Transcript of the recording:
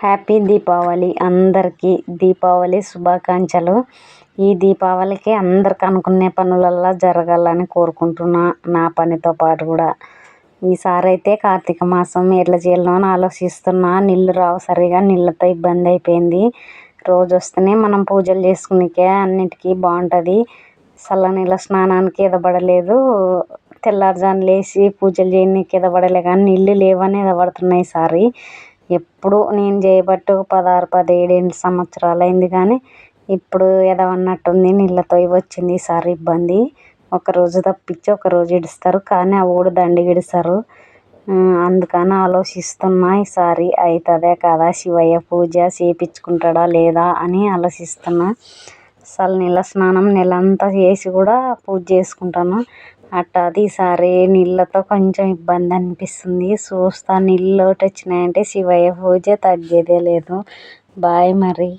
Happy Deepavali అందరికీ దీపావళి శుభాకాంక్షలు. ఈ దీపావళికి అందరికి అనుకునే పనులల్లా జరగాలని కోరుకుంటున్నా, నా పనితో పాటు కూడా. ఈసారి అయితే కార్తీక మాసం ఎట్లా చేయాలో అని ఆలోచిస్తున్నా. నీళ్ళు రావు సరిగా, నీళ్ళతో ఇబ్బంది అయిపోయింది. రోజు వస్తేనే మనం పూజలు చేసుకునేకే అన్నిటికీ బాగుంటుంది. చల్లనీళ్ళ స్నానానికి ఎదబడలేదు, తెల్లారుజామున లేచి పూజలు చేయడానికి ఎదబడలే, కానీ నీళ్ళు లేవని ఎదబడుతున్నాయి ఈసారి. ఎప్పుడు నేను చేయబట్టి 16, 17 సంవత్సరాలు అయింది, కానీ ఇప్పుడు ఎదవన్నట్టుంది. నీళ్ళతో వచ్చింది ఈసారి ఇబ్బంది. ఒకరోజు తప్పించి ఒకరోజు ఇడుస్తారు, కానీ ఆ ఊడు దండిగా ఇడుస్తారు. అందుకని ఆలోచిస్తున్నా ఈసారి అవుతుందా కాదా, శివయ్య పూజ చేయించుకుంటాడా లేదా అని ఆలోచిస్తున్నా. చల్లనీళ్ళ స్నానం నెలంతా చేసి కూడా పూజ చేసుకుంటాను. అట్టాది ఈసారి నీళ్ళతో కొంచెం ఇబ్బంది అనిపిస్తుంది. చూస్తా, నీళ్ళు వచ్చినాయంటే శివయ్య పూజ తగ్గేదే లేదు. బాయ్ మరి.